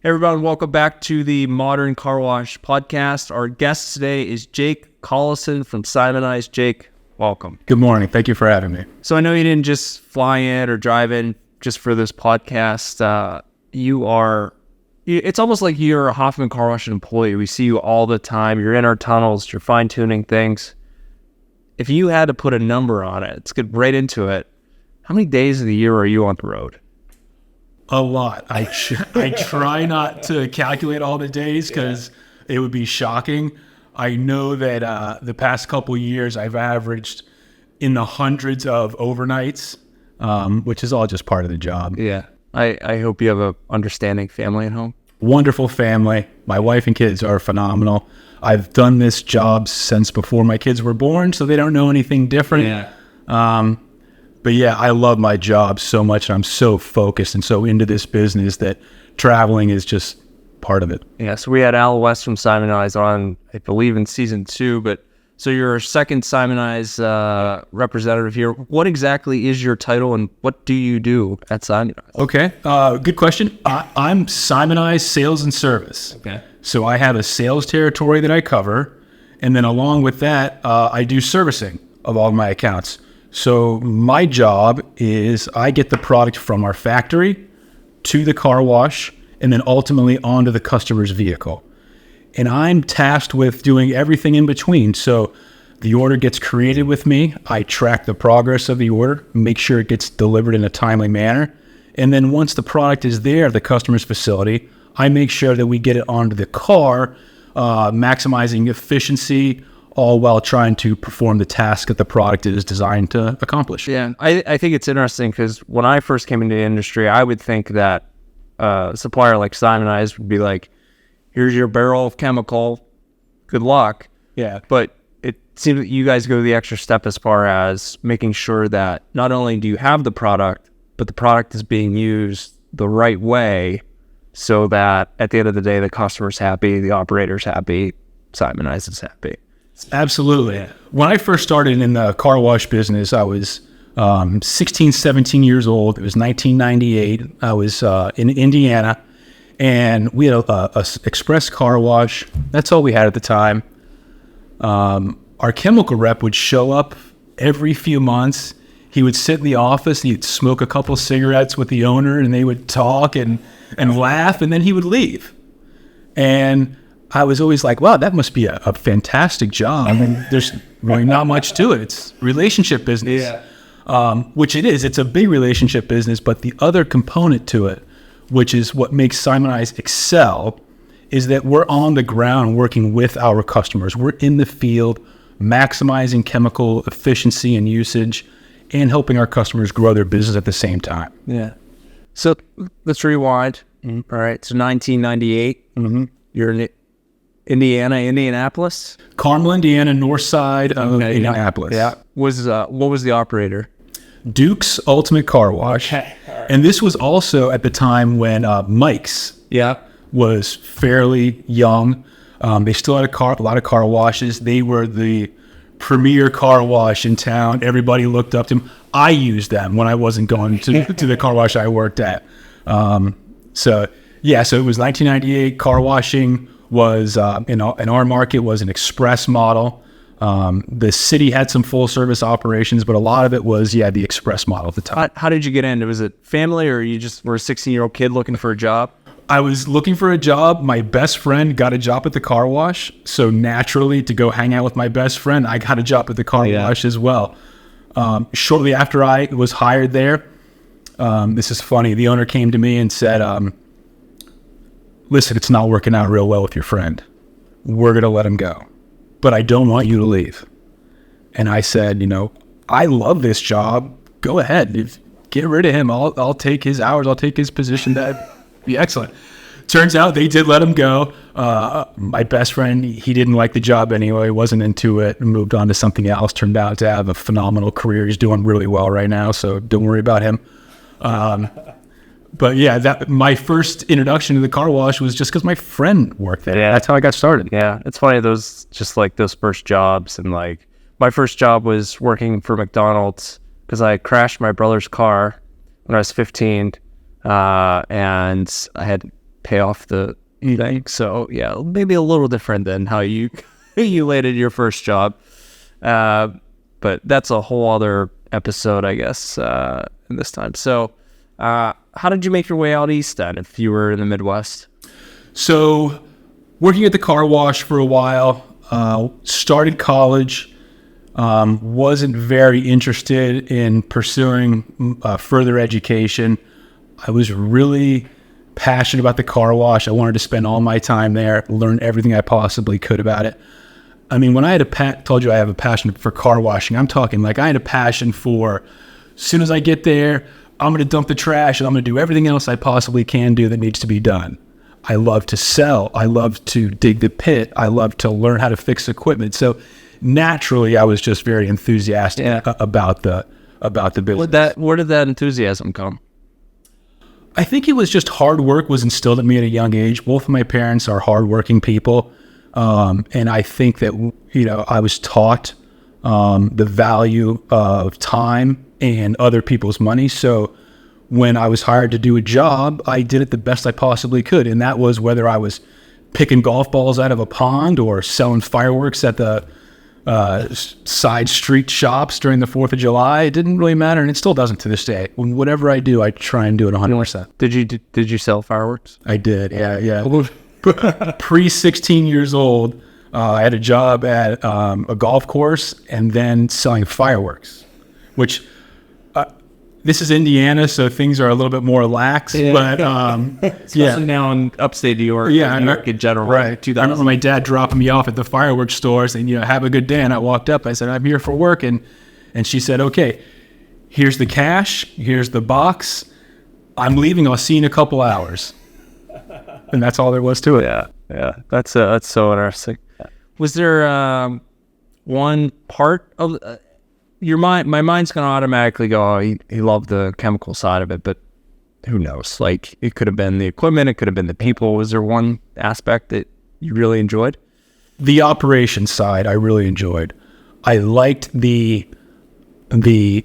Hey everyone, welcome back to the Modern Car Wash podcast. Our guest today is Jake Collison from Simoniz. Jake, welcome. Good morning. Thank you for having me. So I know you didn't just fly in or drive in just for this podcast. It's almost like you're a Hoffman Car Wash employee. We see you all the time. You're in our tunnels. You're fine-tuning things. If you had to put a number on it, let's get right into it. How many days of the year are you on the road? A lot. I try not to calculate all the days because it would be shocking. I know that the past couple years I've averaged in the hundreds of overnights, which is all just part of the job. Yeah. I hope you have a understanding family at home. Wonderful family. My wife and kids are phenomenal. I've done this job since before my kids were born, so they don't know anything different. Yeah. But yeah, I love my job so much, and I'm so focused and so into this business that traveling is just part of it. Yeah, so we had Al West from Simoniz on, I believe, in season 2, but so you're our second Simoniz representative here. What exactly is your title, and what do you do at Simoniz? Okay, good question. I'm Simoniz Sales and Service. Okay. So I have a sales territory that I cover, and then along with that, I do servicing of all my accounts. So my job is I get the product from our factory to the car wash and then ultimately onto the customer's vehicle. And I'm tasked with doing everything in between. So the order gets created with me. I track the progress of the order, make sure it gets delivered in a timely manner. And then once the product is there at the customer's facility, I make sure that we get it onto the car, maximizing efficiency, all while trying to perform the task that the product is designed to accomplish. Yeah, I think it's interesting because when I first came into the industry, I would think that a supplier like Simoniz would be like, here's your barrel of chemical, good luck. Yeah. But it seems that you guys go the extra step as far as making sure that not only do you have the product, but the product is being used the right way so that at the end of the day, the customer's happy, the operator's happy, Simoniz is happy. Absolutely. Yeah. When I first started in the car wash business, I was 16, 17 years old. It was 1998. I was in Indiana, and we had a express car wash. That's all we had at the time. Our chemical rep would show up every few months. He would sit in the office, and he'd smoke a couple cigarettes with the owner, and they would talk and laugh, and then he would leave. And I was always like, wow, that must be a fantastic job. I mean, there's really not much to it. It's relationship business, which it is. It's a big relationship business, but the other component to it, which is what makes Simoniz excel, is that we're on the ground working with our customers. We're in the field, maximizing chemical efficiency and usage and helping our customers grow their business at the same time. Yeah. So let's rewind. Mm-hmm. All right. So 1998, you're in Indianapolis? Carmel, Indiana, north side of Indianapolis. Yeah. What was the operator? Duke's Ultimate Car Wash. Okay. Right. And this was also at the time when Mike's was fairly young. They still had a lot of car washes. They were the premier car wash in town. Everybody looked up to them. I used them when I wasn't going to the car wash I worked at. So it was 1998. Car washing was in our market was an express model. The city had some full service operations, but a lot of it was the express model at the time. How did you get in? Was it family, or you just were a 16-year-old kid looking for a job? I was looking for a job. My best friend got a job at the car wash, so naturally to go hang out with my best friend, I got a job at the car wash as well. Shortly after I was hired there, this is funny. The owner came to me and said, listen, it's not working out real well with your friend. We're going to let him go, but I don't want you to leave. And I said, I love this job. Go ahead. Get rid of him. I'll take his hours. I'll take his position. That'd be excellent. Turns out they did let him go. My best friend, he didn't like the job anyway. Wasn't into it. Moved on to something else. Turned out to have a phenomenal career. He's doing really well right now, so don't worry about him. But yeah, my first introduction to the car wash was just because my friend worked there. Yeah, that's how I got started. Yeah, it's funny, those first jobs. And like, my first job was working for McDonald's because I crashed my brother's car when I was 15. And I had pay off the thing. So yeah, maybe a little different than how you you landed your first job. But that's a whole other episode, I guess, in this time. So how did you make your way out east then, if you were in the Midwest? So working at the car wash for a while, started college, wasn't very interested in pursuing further education. I was really passionate about the car wash. I wanted to spend all my time there, learn everything I possibly could about it. I mean, when I had told you I have a passion for car washing, I'm talking like I had a passion for, as soon as I get there, I'm going to dump the trash and I'm going to do everything else I possibly can do that needs to be done. I love to sell. I love to dig the pit. I love to learn how to fix equipment. So naturally, I was just very enthusiastic about the business. Where did that enthusiasm come? I think it was just hard work was instilled in me at a young age. Both of my parents are hardworking people. And I think that, I was taught the value of time and other people's money. So when I was hired to do a job, I did it the best I possibly could. And that was whether I was picking golf balls out of a pond or selling fireworks at the side street shops during the 4th of July. It didn't really matter, and it still doesn't to this day. Whatever I do, I try and do it 100%. Did you sell fireworks? I did, yeah. Pre-16 years old, I had a job at a golf course and then selling fireworks, which this is Indiana, so things are a little bit more lax. Yeah. But especially now in upstate New York, New York in general. Right. I remember my dad dropping me off at the fireworks store saying, have a good day. And I walked up. I said, I'm here for work. And she said, okay, here's the cash. Here's the box. I'm leaving. I'll see you in a couple hours. And that's all there was to it. Yeah. That's so interesting. Was there one part of your mind? My mind's going to automatically go, he loved the chemical side of it, but who knows? Like, it could have been the equipment, it could have been the people. Was there one aspect that you really enjoyed? The operations side, I really enjoyed. I liked the knowing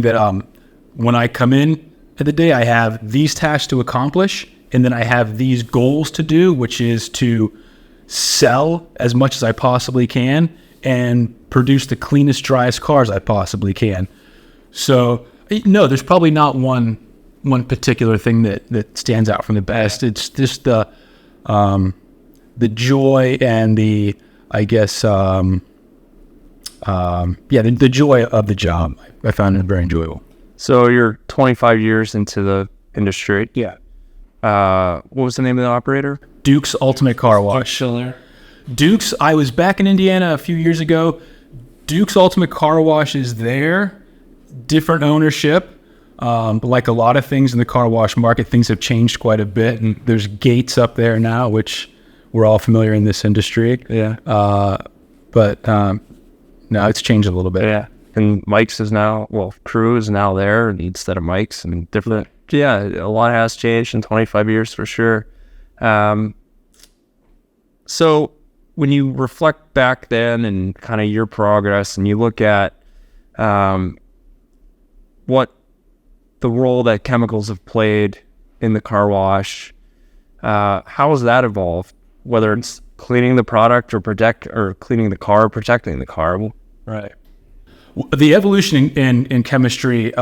that when I come in at the day, I have these tasks to accomplish, and then I have these goals to do, which is to sell as much as I possibly can and produce the cleanest, driest cars I possibly can. So, no, there's probably not one particular thing that stands out from the best. It's just the joy and the, I guess, the joy of the job. I found it very enjoyable. So you're 25 years into the industry. Yeah. What was the name of the operator? Duke's Ultimate Car Wash. Still there? Duke's, I was back in Indiana a few years ago. Duke's Ultimate Car Wash is there. Different ownership. But like a lot of things in the car wash market, things have changed quite a bit. And there's Gates up there now, which we're all familiar in this industry. Yeah. But no, it's changed a little bit. Yeah. And Mike's is now, Crew is now there instead of Mike's and different. Yeah, a lot has changed in 25 years for sure. So when you reflect back then and kind of your progress and you look at what the role that chemicals have played in the car wash, how has that evolved? Whether it's cleaning the product or cleaning the car, protecting the car. Right. The evolution in chemistry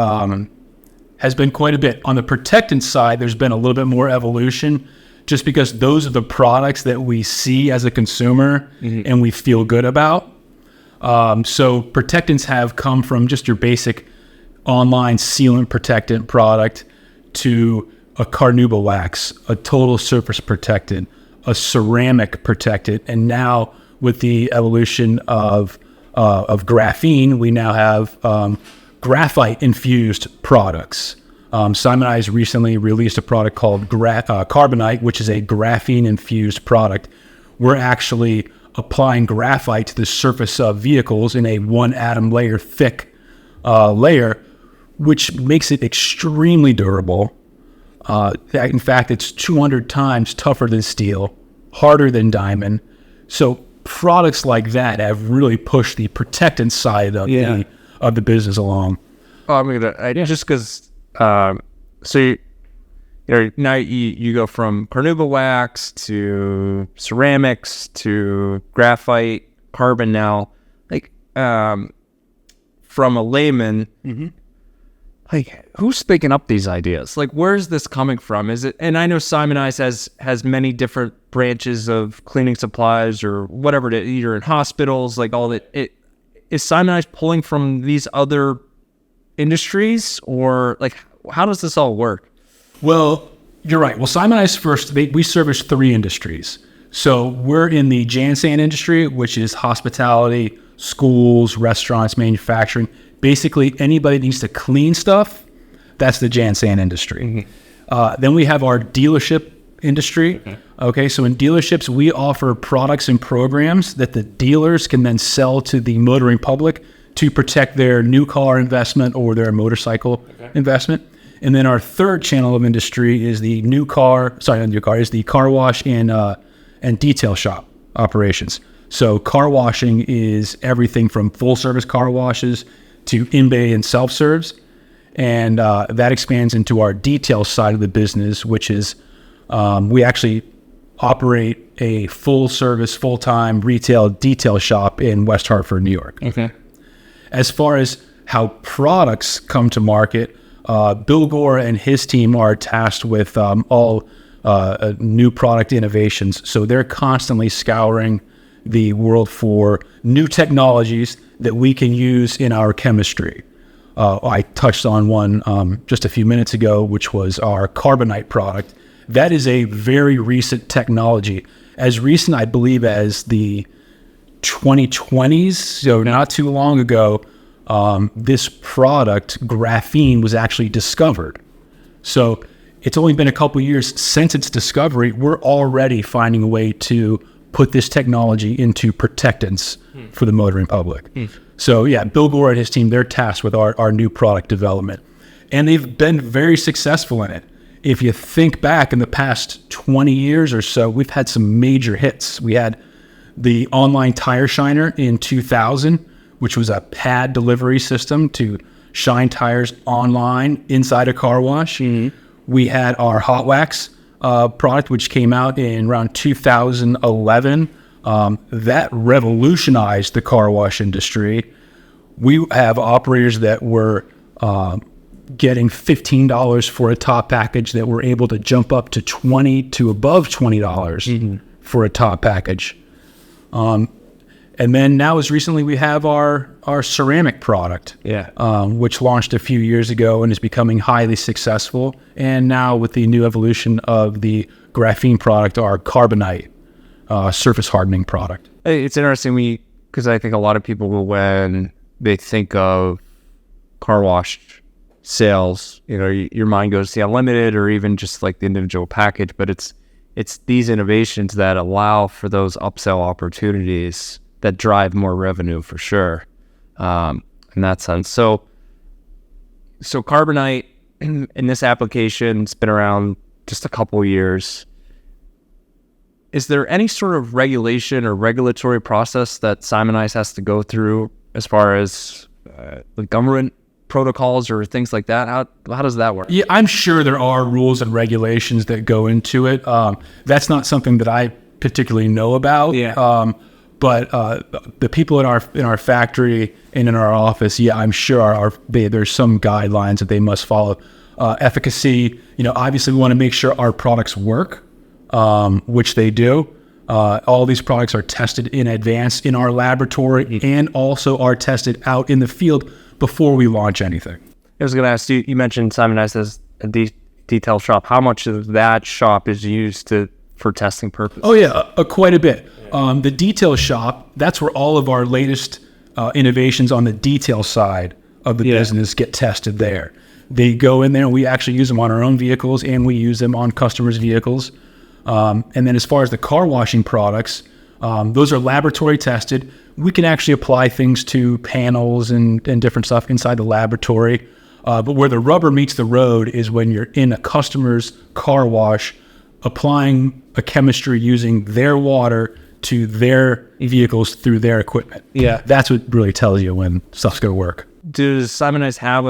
has been quite a bit. On the protectant side, there's been a little bit more evolution just because those are the products that we see as a consumer and we feel good about. So protectants have come from just your basic online sealant protectant product to a carnauba wax, a total surface protectant, a ceramic protectant, and now with the evolution of graphene, we now have graphite infused products. Simoniz recently released a product called Carbonite, which is a graphene infused product. We're actually applying graphite to the surface of vehicles in a 1 atom layer thick layer, which makes it extremely durable. In fact, it's 200 times tougher than steel, harder than diamond. So products like that have really pushed the protectant side of the business along. Oh, I mean, just because, so now you go from carnauba wax to ceramics to graphite, carbon now. Like, from a layman, like, who's picking up these ideas? Like, where's this coming from? Is it? And I know Simoniz has many different branches of cleaning supplies or whatever. You're in hospitals, like all that. Is Simoniz pulling from these other industries, or like, how does this all work? Well, you're right. Well, Simoniz first, we service 3 industries. So we're in the Jan-San industry, which is hospitality, schools, restaurants, manufacturing. Basically, anybody that needs to clean stuff, that's the Jan-San industry. Then we have our dealership industry. Okay, so in dealerships, we offer products and programs that the dealers can then sell to the motoring public to protect their new car investment or their motorcycle investment. And then our third channel of industry is the the car wash and detail shop operations. So car washing is everything from full service car washes to in-bay and self-serves. And that expands into our detail side of the business, which is we actually operate a full service, full-time retail detail shop in West Hartford, New York. Okay. As far as how products come to market, Bill Gore and his team are tasked with all new product innovations. So they're constantly scouring the world for new technologies that we can use in our chemistry. I touched on one just a few minutes ago, which was our carbonite product. That is a very recent technology, as recent, I believe, as the 2020s, so not too long ago. This product, graphene, was actually discovered. So it's only been a couple of years since its discovery. We're already finding a way to put this technology into protectants for the motoring public. So yeah, Bill Gore and his team, they're tasked with our new product development. And they've been very successful in it. If you think back in the past 20 years or so, we've had some major hits. We had the online tire shiner in 2000, which was a pad delivery system to shine tires online inside a car wash. We had our hot wax product, which came out in around 2011. That revolutionized the car wash industry. We have operators that were getting $15 for a top package that were able to jump up to $20 to above $20 for a top package. And then now, as recently, we have our ceramic product, which launched a few years ago and is becoming highly successful. And now with the new evolution of the graphene product, our carbonite surface hardening product. It's interesting because I think a lot of people, when they think of car wash sales, your mind goes to the unlimited or even just like the individual package, but it's these innovations that allow for those upsell opportunities that drive more revenue for sure, in that sense. So carbonite in this application, it's been around just a couple of years. Is there any sort of regulation or regulatory process that Simoniz has to go through as far as the government protocols or things like that? How does that work? Yeah, I'm sure there are rules and regulations that go into it. That's not something that I particularly know about. But the people in our factory and in our office, I'm sure there's some guidelines that they must follow. Efficacy, obviously we want to make sure our products work, which they do. All these products are tested in advance in our laboratory and also are tested out in the field before we launch anything. I was going to ask you, you mentioned Simoniz as a detail shop. How much of that shop is used for testing purposes? Oh yeah, quite a bit. The detail shop, that's where all of our latest innovations on the detail side of the business get tested there. They go in there and we actually use them on our own vehicles and we use them on customers' vehicles. And then as far as the car washing products, those are laboratory tested. We can actually apply things to panels and different stuff inside the laboratory. But where the rubber meets the road is when you're in a customer's car wash, applying a chemistry using their water to their vehicles through their equipment. That's what really tells you when stuff's going to work. Does Simoniz have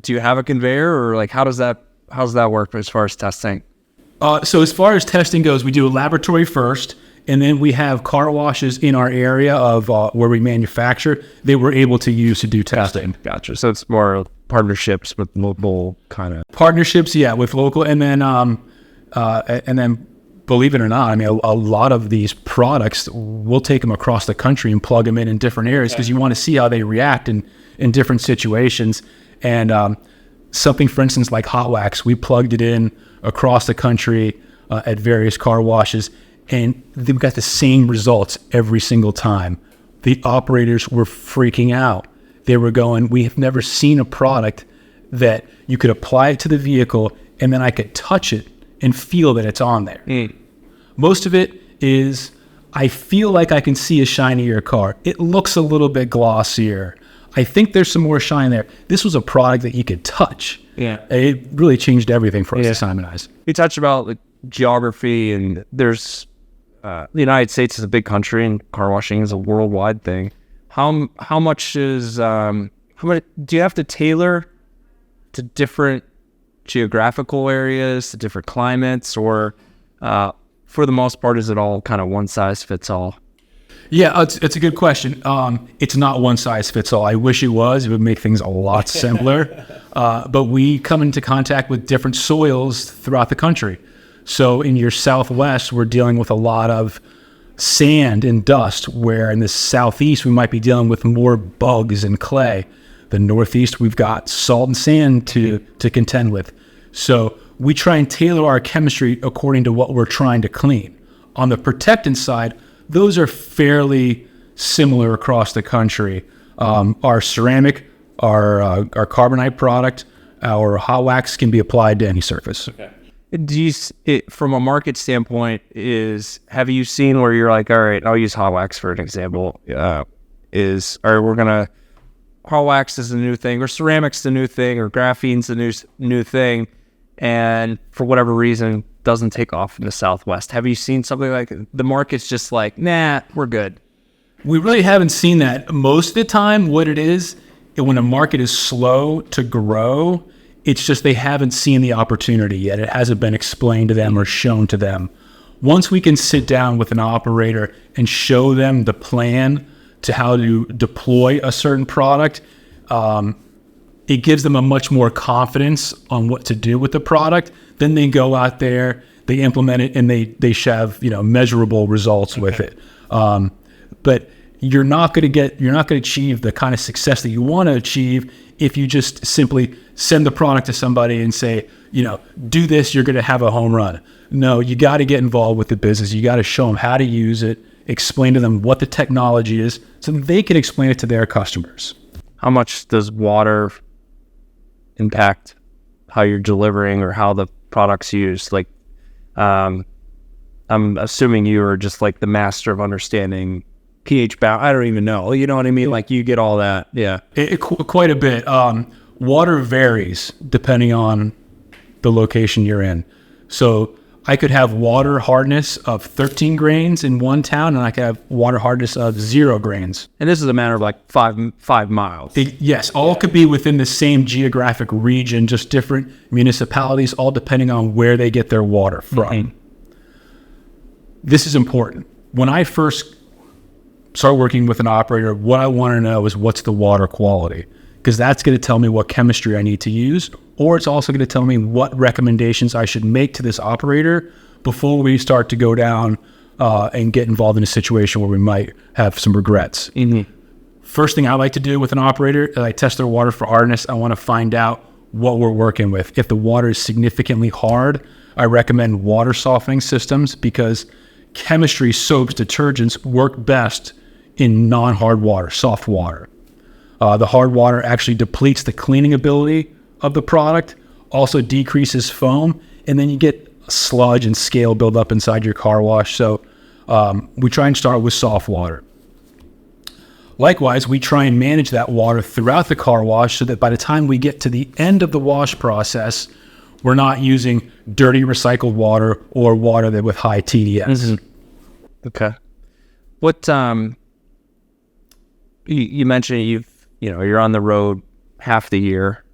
do you have a conveyor, or like how does that how's that work as far as testing? So as far as testing goes, we do a laboratory first, and then we have car washes in our area of where we manufacture that we're able to use to do testing. Gotcha. So it's more partnerships with local kind of Partnerships, yeah, with local, and then believe it or not, I mean, a lot of these products, we'll take them across the country and plug them in different areas because you want to see how they react in different situations. And something, for instance, like hot wax, we plugged it in across the country at various car washes, and we got the same results every single time. The operators were freaking out. They were going, we have never seen a product that you could apply it to the vehicle and then I could touch it and feel that it's on there. Most of it is, I feel like I can see a shinier car. It looks a little bit glossier. I think there's some more shine there. This was a product that you could touch. Yeah. It really changed everything for us to Simoniz. You touched about like geography, and there's the United States is a big country, and car washing is a worldwide thing. How much is how much do you have to tailor to different geographical areas, to different climates, or for the most part, is it all kind of one size fits all? Yeah, it's a good question. It's not one size fits all. I wish it was. It would make things a lot simpler. But we come into contact with different soils throughout the country. So in your Southwest, we're dealing with a lot of sand and dust, where in the Southeast, we might be dealing with more bugs and clay. The Northeast, we've got salt and sand to contend with. So we try and tailor our chemistry according to what we're trying to clean. On the protectant side, those are fairly similar across the country. Our ceramic, our carbonite product, our hot wax can be applied to any surface. Okay. Do you, from a market standpoint, have you seen where you're like, all right, I'll use hot wax for an example, hot wax is the new thing, or ceramics the new thing, or graphene's the new thing, and for whatever reason doesn't take off in the Southwest? Have you seen something like the market's just like, nah, we're good? We really haven't seen that. Most of the time, what it is, when a market is slow to grow, it's just they haven't seen the opportunity yet. It hasn't been explained to them or shown to them. Once we can sit down with an operator and show them the plan to how to deploy a certain product, it gives them a much more confidence on what to do with the product. Then they go out there, they implement it, and they have measurable results with it. But you're not going to achieve the kind of success that you want to achieve if you just simply send the product to somebody and say, do this, you're going to have a home run. No, you got to get involved with the business. You got to show them how to use it, explain to them what the technology is, so that they can explain it to their customers. How much does water impact how you're delivering or how the product's used? Like, I'm assuming you are just like the master of understanding pH balance. I don't even know. You know what I mean? Like, you get all that. Yeah. Quite a bit. Water varies depending on the location you're in. So I could have water hardness of 13 grains in one town, and I could have water hardness of 0 grains. And this is a matter of like five miles. Yes, all could be within the same geographic region, just different municipalities, all depending on where they get their water from. Mm-hmm. This is important. When I first start working with an operator, what I want to know is what's the water quality, because that's going to tell me what chemistry I need to use, or it's also going to tell me what recommendations I should make to this operator before we start to go down and get involved in a situation where we might have some regrets. Mm-hmm. First thing I like to do with an operator is I test their water for hardness. I want to find out what we're working with. If the water is significantly hard, I recommend water softening systems, because chemistry, soaps, detergents work best in non-hard water, soft water. The hard water actually depletes the cleaning ability of the product, also decreases foam, and then you get sludge and scale build up inside your car wash. So we try and start with soft water. Likewise, we try and manage that water throughout the car wash so that by the time we get to the end of the wash process, we're not using dirty recycled water or water that with high TDS. Mm-hmm. Okay. What you mentioned you're on the road half the year,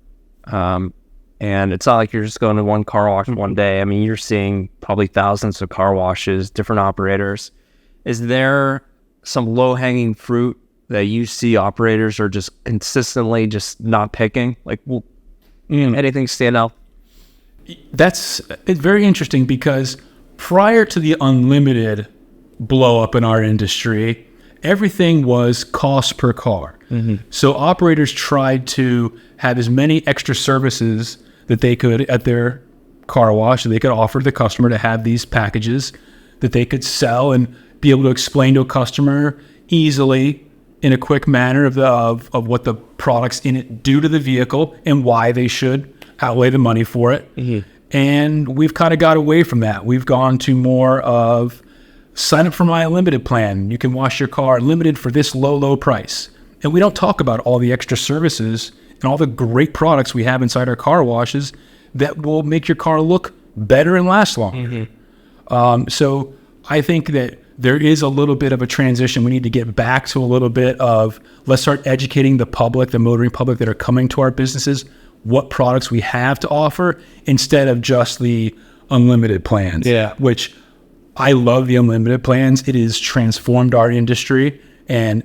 And it's not like you're just going to one car wash one day. I mean, you're seeing probably thousands of car washes, different operators. Is there some low-hanging fruit that you see operators are just consistently just not picking? Like, anything stand out? It's very interesting because prior to the unlimited blow up in our industry, everything was cost per car. So operators tried to have as many extra services that they could at their car wash, that they could offer the customer, to have these packages that they could sell and be able to explain to a customer easily in a quick manner of what the products in it do to the vehicle and why they should outlay the money for it. And we've kind of got away from that. We've gone to more of sign up for my unlimited plan. You can wash your car limited for this low price. And we don't talk about all the extra services and all the great products we have inside our car washes that will make your car look better and last longer. So I think that there is a little bit of a transition. We need to get back to a little bit of, let's start educating the public, the motoring public that are coming to our businesses, what products we have to offer instead of just the unlimited plans. Which I love the unlimited plans. It has transformed our industry, and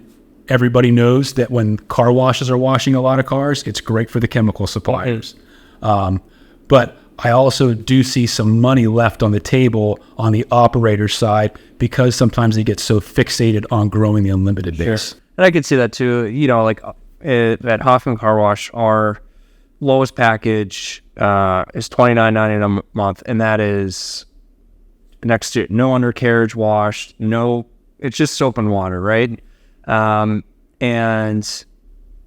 everybody knows that when car washes are washing a lot of cars, it's great for the chemical suppliers. But I also do see some money left on the table on the operator side because sometimes they get so fixated on growing the unlimited base. And I could see that too. You know, like at Hoffman Car Wash, our lowest package is $29.99 a month, and that is next to no undercarriage wash, it's just soap and water, right? And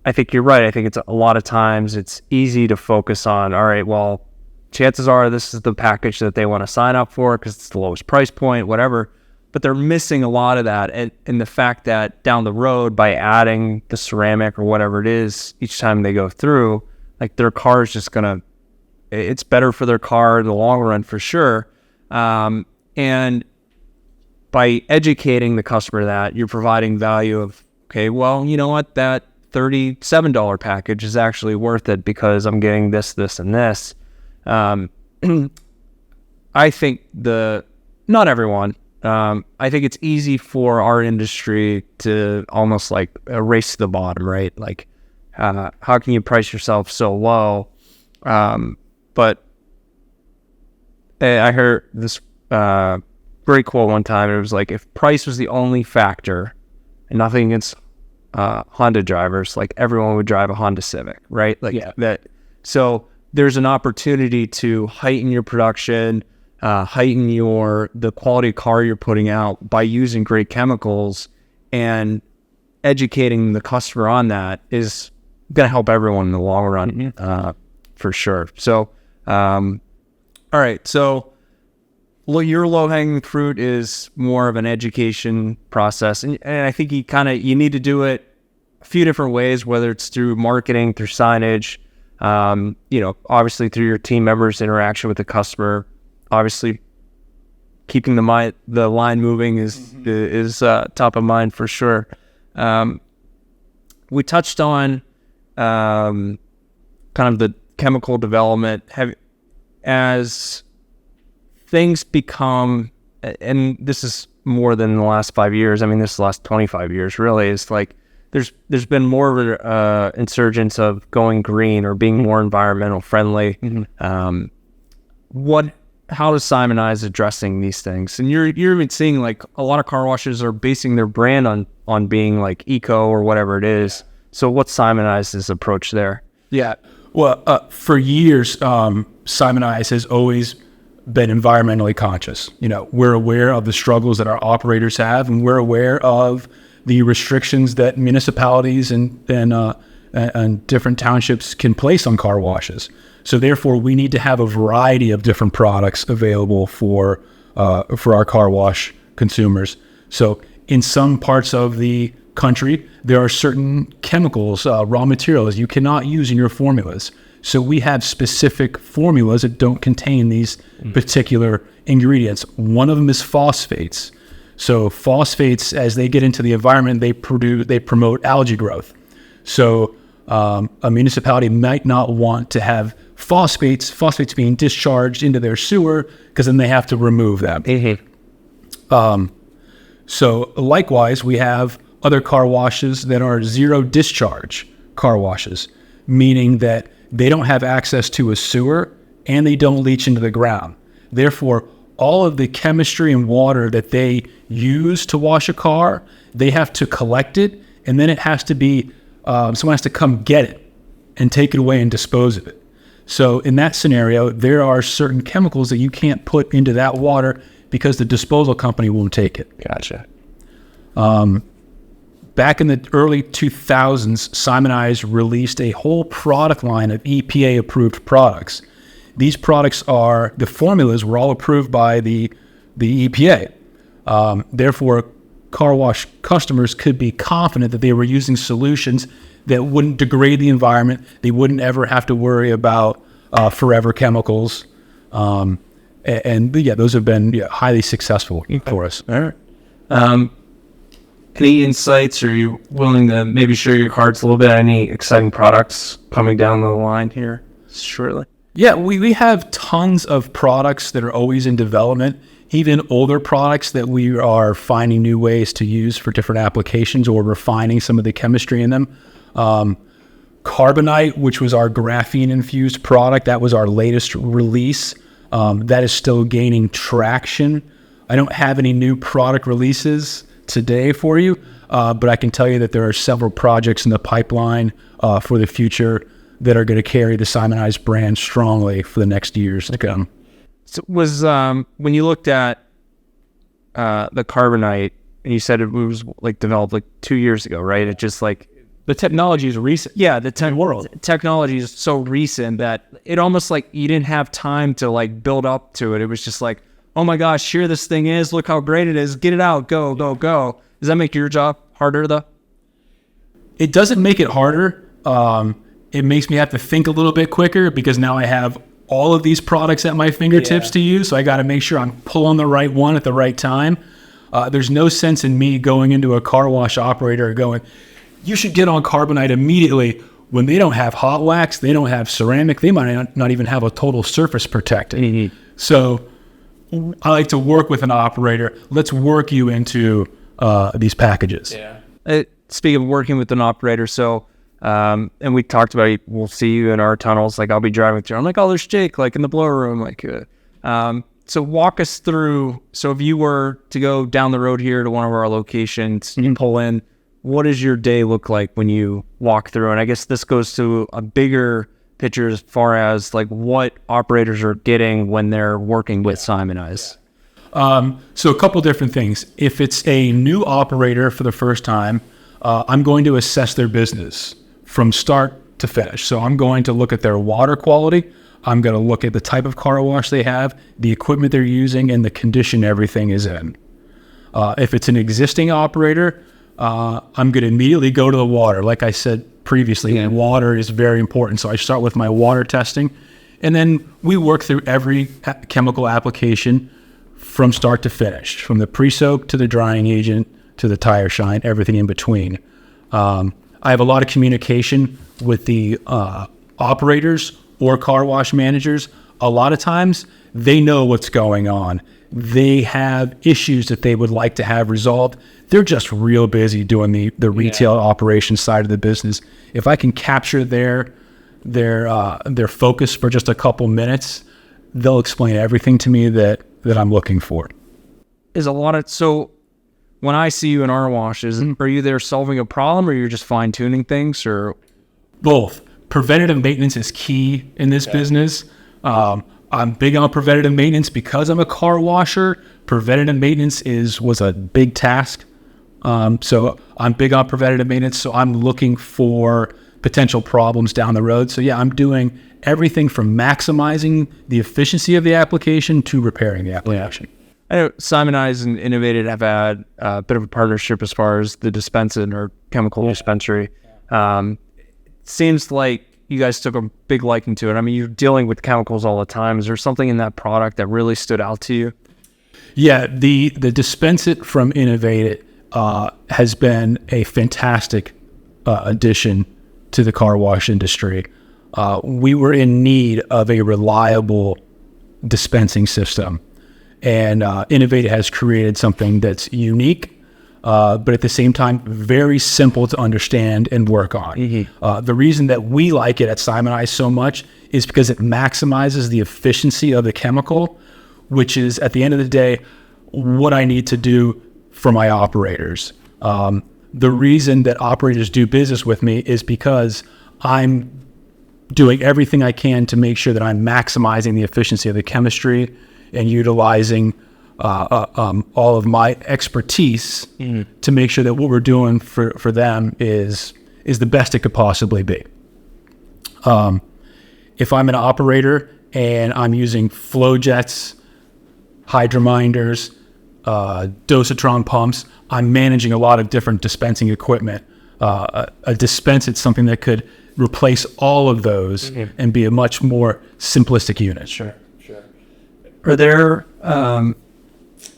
I think you're right. I think it's a lot of times it's easy to focus on, all right, well, chances are this is the package that they want to sign up for because it's the lowest price point, whatever. But they're missing a lot of that. And the fact that down the road, by adding the ceramic or whatever it is each time they go through, like their car is just it's better for their car in the long run for sure. And by educating the customer that, you're providing value of, okay, well, you know what, that $37 package is actually worth it because I'm getting this, and this. I think not everyone, I think it's easy for our industry to almost like race to the bottom, right? Like, how can you price yourself so low? But I heard this great quote one time. It was like, if price was the only factor, and nothing against Honda drivers, like everyone would drive a Honda Civic, right? Like that. So there's an opportunity to heighten your production, heighten the quality of car you're putting out by using great chemicals, and educating the customer on that is going to help everyone in the long run, for sure. So, all right. So your low-hanging fruit is more of an education process. And I think you need to do it a few different ways, whether it's through marketing, through signage, obviously through your team members' interaction with the customer. Obviously, keeping the line moving is top of mind for sure. We touched on kind of the chemical development. As things become, and this is more than the last 5 years. I mean, this is the last 25 years, really. It's like there's been more of an insurgence of going green or being more environmental friendly. How is Simoniz addressing these things? And you're even seeing like a lot of car washes are basing their brand on being like eco or whatever it is. So what's Simoniz's approach there? Yeah. Well, for years, Simoniz has always been environmentally conscious. We're aware of the struggles that our operators have, and we're aware of the restrictions that municipalities and different townships can place on car washes. So therefore, we need to have a variety of different products available for our car wash consumers. So in some parts of the country, there are certain chemicals, raw materials you cannot use in your formulas. So we have specific formulas that don't contain these particular ingredients. One of them is phosphates. So phosphates, as they get into the environment, they promote algae growth. So a municipality might not want to have phosphates being discharged into their sewer because then they have to remove them. So likewise, we have other car washes that are zero discharge car washes, meaning that they don't have access to a sewer and they don't leach into the ground. Therefore, all of the chemistry and water that they use to wash a car, they have to collect it, and then it has to be, someone has to come get it and take it away and dispose of it. So in that scenario, there are certain chemicals that you can't put into that water because the disposal company won't take it. Gotcha. Back in the early 2000s, Simoniz released a whole product line of EPA-approved products. These products the formulas were all approved by the EPA. Therefore, car wash customers could be confident that they were using solutions that wouldn't degrade the environment. They wouldn't ever have to worry about forever chemicals. Those have been highly successful for us. All right. Any insights? Are you willing to maybe share your cards a little bit? Any exciting products coming down the line here shortly? Yeah, we have tons of products that are always in development, even older products that we are finding new ways to use for different applications or refining some of the chemistry in them. Carbonite, which was our graphene-infused product, that was our latest release. That is still gaining traction. I don't have any new product releases today for you, but I can tell you that there are several projects in the pipeline for the future that are going to carry the Simoniz brand strongly for the next years to come. So was when you looked at the Carbonite, and you said it was developed 2 years ago, right? It just the technology is recent. Yeah, the technology is so recent that it almost you didn't have time to build up to it. It was just oh my gosh, here this thing is. Look how great it is. Get it out. Go, go, go. Does that make your job harder though? It doesn't make it harder. It makes me have to think a little bit quicker because now I have all of these products at my fingertips to use. So I got to make sure I'm pulling the right one at the right time. There's no sense in me going into a car wash operator going, you should get on Carbonite immediately when they don't have hot wax, they don't have ceramic, they might not even have a total surface protected. Mm-hmm. So I like to work with an operator. Let's work you into these packages. Yeah. Speaking of working with an operator, so and we talked about it, we'll see you in our tunnels. I'll be driving through. I'm oh, there's Jake, in the blower room. So walk us through. So if you were to go down the road here to one of our locations, you pull in. What does your day look like when you walk through? And I guess this goes to a bigger picture as far as what operators are getting when they're working with Simoniz. So a couple different things. If it's a new operator for the first time, I'm going to assess their business from start to finish. So I'm going to look at their water quality. I'm going to look at the type of car wash they have, the equipment they're using, and the condition everything is in. If it's an existing operator, I'm going to immediately go to the water. Like I said previously, water is very important. So I start with my water testing, and then we work through every chemical application from start to finish, from the pre-soak to the drying agent to the tire shine, everything in between. I have a lot of communication with the operators or car wash managers. A lot of times they know what's going on. They have issues that they would like to have resolved. They're just real busy doing the retail operations side of the business. If I can capture their focus for just a couple minutes, they'll explain everything to me that I'm looking for. So when I see you in our washes, are you there solving a problem, or you're just fine tuning things, or both? Preventative maintenance is key in this business. I'm big on preventative maintenance because I'm a car washer. Preventative maintenance was a big task. So I'm big on preventative maintenance. So I'm looking for potential problems down the road. So I'm doing everything from maximizing the efficiency of the application to repairing the application. I know Simoniz and Innovated have had a bit of a partnership as far as the dispensing or chemical dispensary. Seems like you guys took a big liking to it. I mean, you're dealing with chemicals all the time. Is there something in that product that really stood out to you? Yeah, the Dispense It from Innovated has been a fantastic addition to the car wash industry. we were in need of a reliable dispensing system. And Innovate has created something that's unique, but at the same time, very simple to understand and work on. The reason that we like it at Simoniz so much is because it maximizes the efficiency of the chemical, which is, at the end of the day, what I need to do for my operators. The reason that operators do business with me is because I'm doing everything I can to make sure that I'm maximizing the efficiency of the chemistry and utilizing all of my expertise to make sure that what we're doing for them is the best it could possibly be. If I'm an operator and I'm using flow jets, hydrominders, dosatron pumps, I'm managing a lot of different dispensing equipment. A dispense, it's something that could replace all of those and be a much more simplistic unit. Sure. Are there, when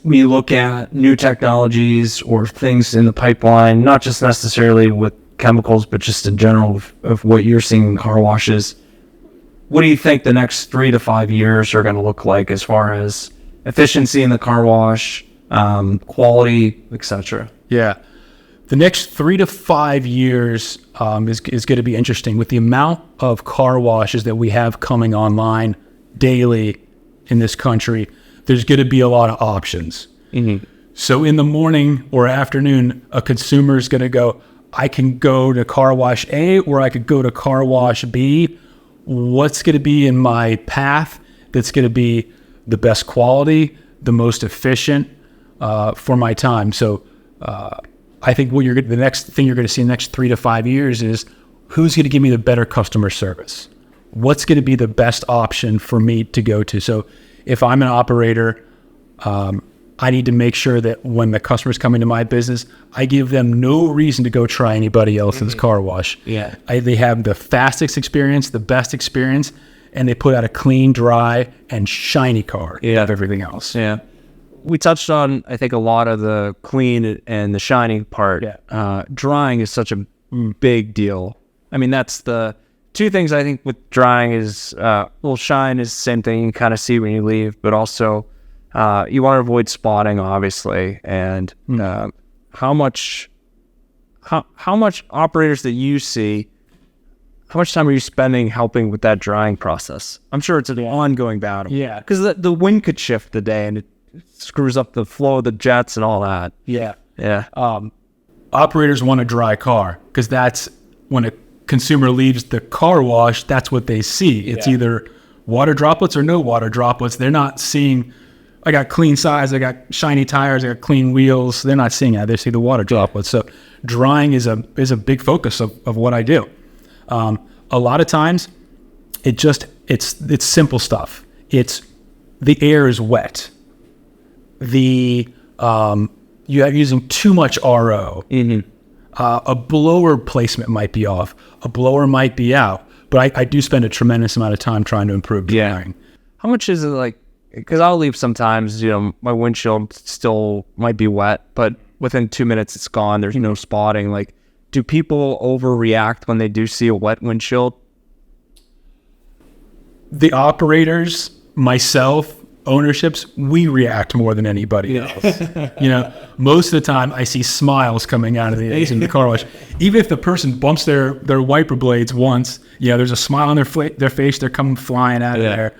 you look at new technologies or things in the pipeline, not just necessarily with chemicals, but just in general of what you're seeing in car washes, what do you think the next 3 to 5 years are going to look like as far as efficiency in the car wash, quality, etc.? Yeah. The next 3 to 5 years is going to be interesting with the amount of car washes that we have coming online daily in this country. There's going to be a lot of options. So in the morning or afternoon, a consumer is going to go, I can go to car wash A or I could go to car wash B. What's going to be in my path that's going to be the best quality, the most efficient for my time? So I think the next thing you're going to see in the next 3 to 5 years is who's going to give me the better customer service? What's going to be the best option for me to go to? So if I'm an operator, I need to make sure that when the customers come into my business, I give them no reason to go try anybody else's car wash. Yeah. They have the fastest experience, the best experience, and they put out a clean, dry, and shiny car of everything else. Yeah. We touched on, I think, a lot of the clean and the shining part. Drying is such a big deal. I mean, that's the two things I think with drying is, shine is the same thing you kind of see when you leave, but also you want to avoid spotting, obviously. And how much operators that you see, how much time are you spending helping with that drying process? I'm sure it's an ongoing battle. Yeah. Because the wind could shift the day and it screws up the flow of the jets and all that. Yeah. Yeah. Operators want a dry car because that's when a consumer leaves the car wash, that's what they see. It's either water droplets or no water droplets. They're not seeing, I got clean sides, I got shiny tires, I got clean wheels. They're not seeing that. They see the water droplets. So drying is a big focus of what I do. A lot of times it's simple stuff. It's the air is wet. You're using too much RO. A blower placement might be off. A blower might be out. But I do spend a tremendous amount of time trying to improve drying. How much is it like? Because I'll leave sometimes, my windshield still might be wet, but within 2 minutes it's gone. There's no spotting. Like, do people overreact when they do see a wet windshield? The operators, myself, ownerships, we react more than anybody else. Most of the time I see smiles coming out of the car wash. Even if the person bumps their wiper blades once, there's a smile on their face. They're coming flying out of there.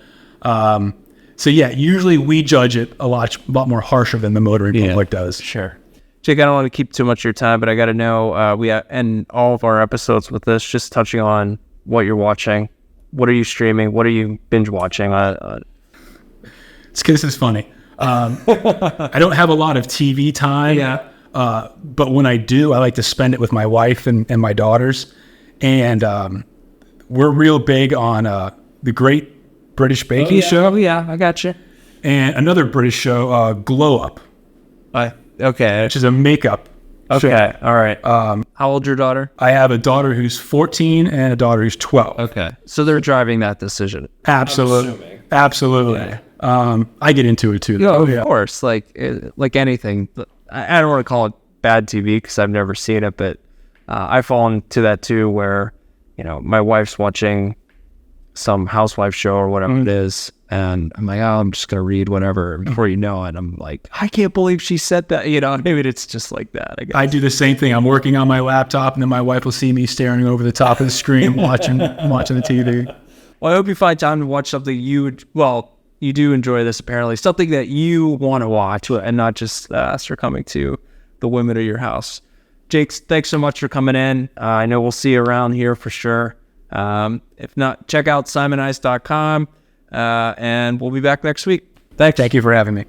So usually we judge it a lot more harsher than the motoring public does. Sure. Jake, I don't want to keep too much of your time, but I got to know, we end all of our episodes with this, just touching on what you're watching. What are you streaming? What are you binge watching? This is funny. I don't have a lot of TV time, but when I do, I like to spend it with my wife and my daughters. And we're real big on the Great British Baking Show. Oh, yeah, I got you. And another British show, Glow Up. Okay. Which is a makeup show. All right. How old's your daughter? I have a daughter who's 14 and a daughter who's 12. Okay. So they're driving that decision. Absolutely. Yeah. I get into it too. Of course. Like anything. I don't want to call it bad TV because I've never seen it, but I fall into that too where, my wife's watching some housewife show or whatever it is. And I'm like, oh, I'm just going to read whatever. Before you know it, I'm like, I can't believe she said that. Maybe it's just like that, I guess. I do the same thing. I'm working on my laptop, and then my wife will see me staring over the top of the screen, watching the TV. Well, I hope you find time to watch something you do enjoy this, apparently. Something that you want to watch and not just succumbing to the women of your house. Jake, thanks so much for coming in. I know we'll see you around here for sure. If not, check out simoniz.com, and we'll be back next week. Thank you for having me.